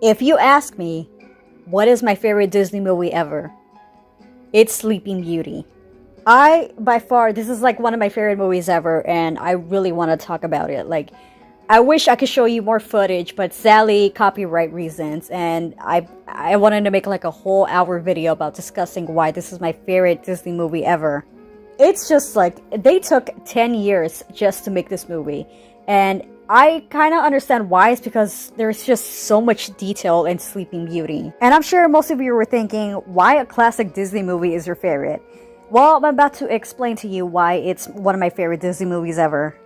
If you ask me, what is my favorite Disney movie ever? It's Sleeping Beauty. By far, this is like one of my favorite movies ever, and I really want to talk about it. Like, I wish I could show you more footage, but sadly, copyright reasons, and I wanted to make like a whole hour video about discussing why this is my favorite Disney movie ever. It's just like, they took 10 years just to make this movie, and I kind of understand why. It's because there's just so much detail in Sleeping Beauty. And I'm sure most of you were thinking, why a classic Disney movie is your favorite? Well, I'm about to explain to you why it's one of my favorite Disney movies ever.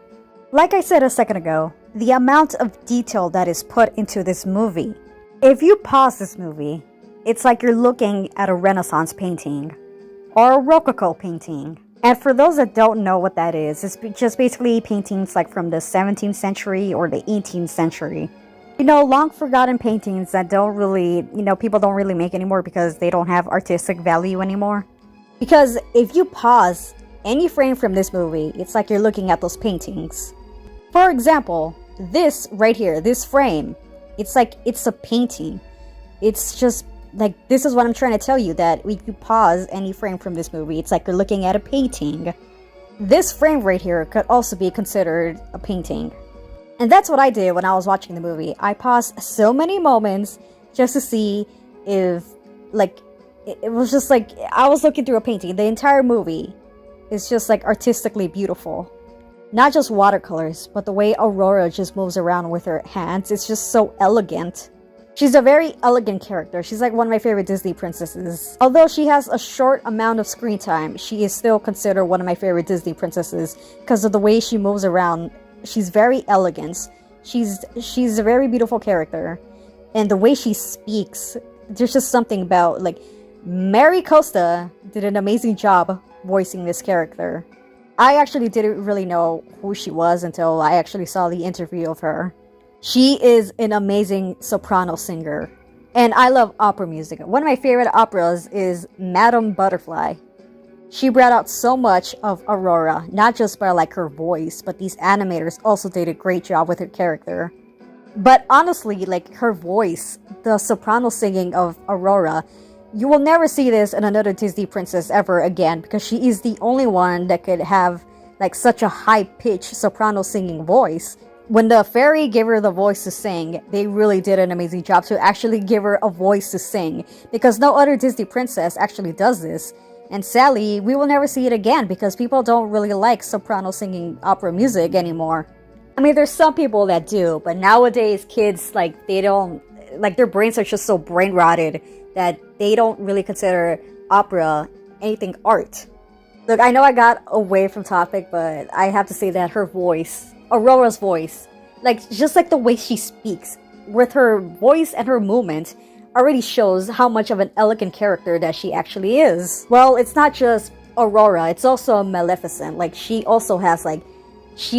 Like I said a second ago, the amount of detail that is put into this movie. If you pause this movie, it's like you're looking at a Renaissance painting or a Rococo painting. And for those that don't know what that is, it's just basically paintings like from the 17th century or the 18th century. You know, long forgotten paintings that don't really, people don't really make anymore because they don't have artistic value anymore. Because if you pause any frame from this movie, it's like you're looking at those paintings. For example, this right here, this frame, it's like it's a painting. It's just like, this is what I'm trying to tell you, that if you pause any frame from this movie, it's like you're looking at a painting. This frame right here could also be considered a painting. And that's what I did when I was watching the movie. I paused so many moments just to see if, like, it was just like, I was looking through a painting. The entire movie is just like artistically beautiful. Not just watercolors, but the way Aurora just moves around with her hands. It's just so elegant. She's a very elegant character. She's like one of my favorite Disney princesses. Although she has a short amount of screen time, she is still considered one of my favorite Disney princesses because of the way she moves around. She's very elegant. She's a very beautiful character. And the way she speaks, there's just something about, like, Mary Costa did an amazing job voicing this character. I actually didn't really know who she was until I actually saw the interview of her. She is an amazing soprano singer. And I love opera music. One of my favorite operas is Madame Butterfly. She brought out so much of Aurora, not just by like her voice, but these animators also did a great job with her character. But honestly, like, her voice, the soprano singing of Aurora, you will never see this in another Disney princess ever again, because she is the only one that could have like such a high-pitched soprano singing voice. When the fairy gave her the voice to sing, they really did an amazing job to actually give her a voice to sing, because no other Disney princess actually does this. And sadly, we will never see it again because people don't really like soprano singing opera music anymore. I mean, there's some people that do, but nowadays kids, like, they don't, like, their brains are just so brain rotted that they don't really consider opera anything art. Look, I know I got away from topic, but I have to say that her voice, Aurora's voice, like, just like the way she speaks, with her voice and her movement, already shows how much of an elegant character that she actually is. Well, it's not just Aurora, it's also Maleficent. Like, she also has, like,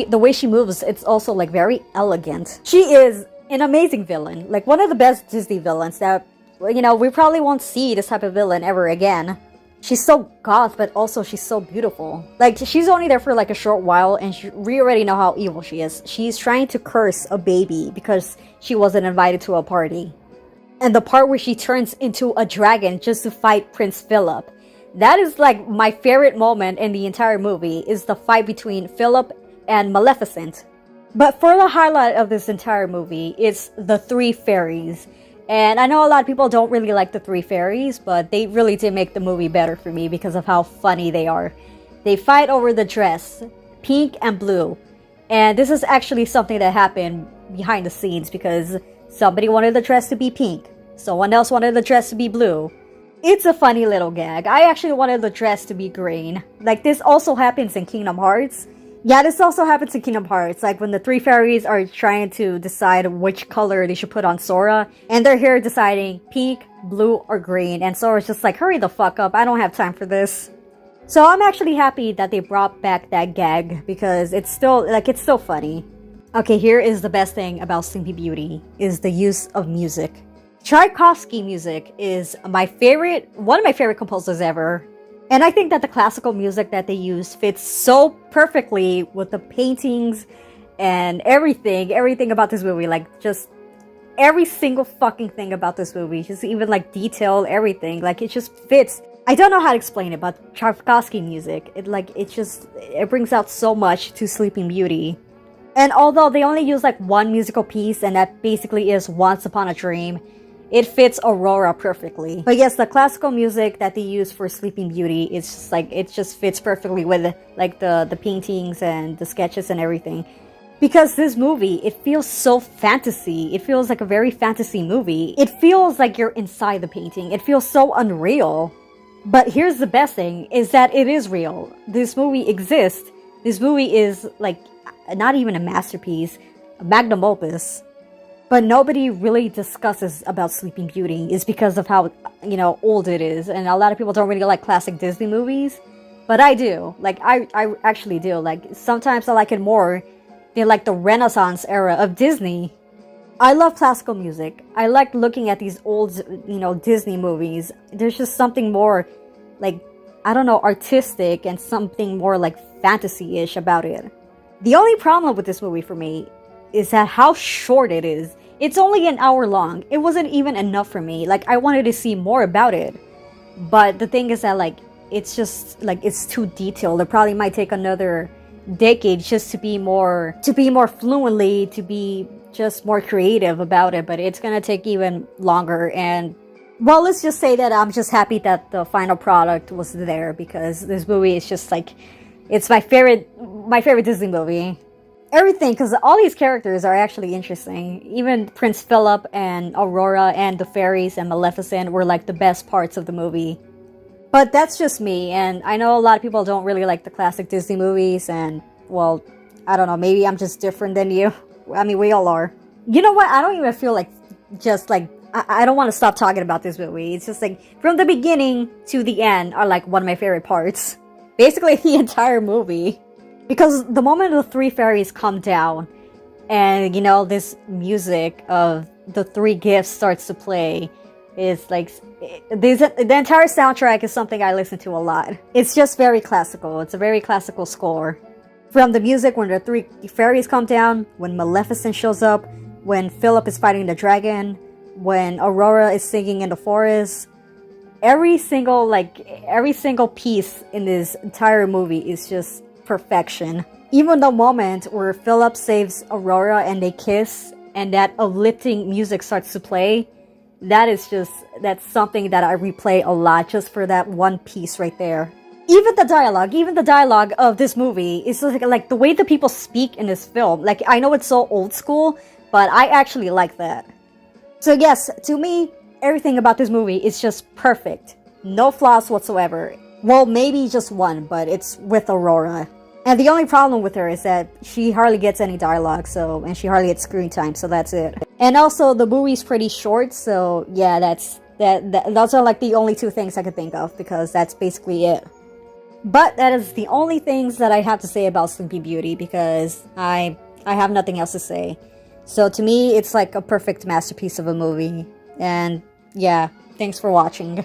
the way she moves, it's also, like, very elegant. She is an amazing villain, like one of the best Disney villains that, we probably won't see this type of villain ever again. She's so goth, but also she's so beautiful. Like, she's only there for like a short while, and we already know how evil she is. She's trying to curse a baby because she wasn't invited to a party. And the part where she turns into a dragon just to fight Prince Philip. That is like my favorite moment in the entire movie, is the fight between Philip and Maleficent. But for the highlight of this entire movie, it's the three fairies. And I know a lot of people don't really like the three fairies, but they really did make the movie better for me because of how funny they are. They fight over the dress, pink and blue. And this is actually something that happened behind the scenes because somebody wanted the dress to be pink. Someone else wanted the dress to be blue. It's a funny little gag. I actually wanted the dress to be green. Like, this also happens in Kingdom Hearts. Yeah, this also happens in Kingdom Hearts, like when the three fairies are trying to decide which color they should put on Sora, and they're here deciding pink, blue, or green, and Sora's just like, hurry the fuck up, I don't have time for this. So I'm actually happy that they brought back that gag, because it's still funny. Okay, here is the best thing about Sleeping Beauty, is the use of music. Tchaikovsky music is one of my favorite composers ever. And I think that the classical music that they use fits so perfectly with the paintings and everything about this movie. Like, just every single fucking thing about this movie, just even like detail, everything, like it just fits. I don't know how to explain it, but Tchaikovsky music, it brings out so much to Sleeping Beauty. And although they only use like one musical piece, and that basically is Once Upon a Dream, it fits Aurora perfectly. But yes, the classical music that they use for Sleeping Beauty, it's just like, it just fits perfectly with like the paintings and the sketches and everything. Because this movie, it feels so fantasy. It feels like a very fantasy movie. It feels like you're inside the painting. It feels so unreal. But here's the best thing, is that it is real. This movie exists. This movie is like, not even a masterpiece, a magnum opus. But nobody really discusses about Sleeping Beauty is because of how, old it is. And a lot of people don't really like classic Disney movies. But I do. Like, I actually do. Like, sometimes I like it more than like the Renaissance era of Disney. I love classical music. I like looking at these old, Disney movies. There's just something more, like, I don't know, artistic and something more like fantasy-ish about it. The only problem with this movie for me is that how short it is. It's only an hour long. It wasn't even enough for me. Like, I wanted to see more about it. But the thing is that, like, it's just, like, it's too detailed. It probably might take another decade just to be more fluently, to be just more creative about it. But it's gonna take even longer. And, well, let's just say that I'm just happy that the final product was there, because this movie is just, like, it's my favorite Disney movie. Everything, because all these characters are actually interesting. Even Prince Philip and Aurora and the fairies and Maleficent were like the best parts of the movie. But that's just me, and I know a lot of people don't really like the classic Disney movies, and, well, I don't know, maybe I'm just different than you. I mean, we all are. You know what? I don't even feel like, just like, I don't want to stop talking about this movie. It's just like, from the beginning to the end are like one of my favorite parts. Basically, the entire movie. Because the moment the three fairies come down and, this music of the three gifts starts to play, it's like, the entire soundtrack is something I listen to a lot. It's just very classical. It's a very classical score. From the music when the three fairies come down, when Maleficent shows up, when Philip is fighting the dragon, when Aurora is singing in the forest, every single piece in this entire movie is just perfection. Even the moment where Philip saves Aurora and they kiss and that uplifting music starts to play, that's something that I replay a lot just for that one piece right there. Even the dialogue of this movie is like the way the people speak in this film. Like, I know it's so old school, but I actually like that. So yes, to me, everything about this movie is just perfect. No flaws whatsoever. Well, maybe just one, but it's with Aurora. And the only problem with her is that she hardly gets any dialogue, and she hardly gets screen time, so that's it. And also, the movie's pretty short, so yeah, those are like the only two things I could think of, because that's basically it. But that is the only things that I have to say about Sleeping Beauty, because I have nothing else to say. So to me, it's like a perfect masterpiece of a movie. And yeah, thanks for watching.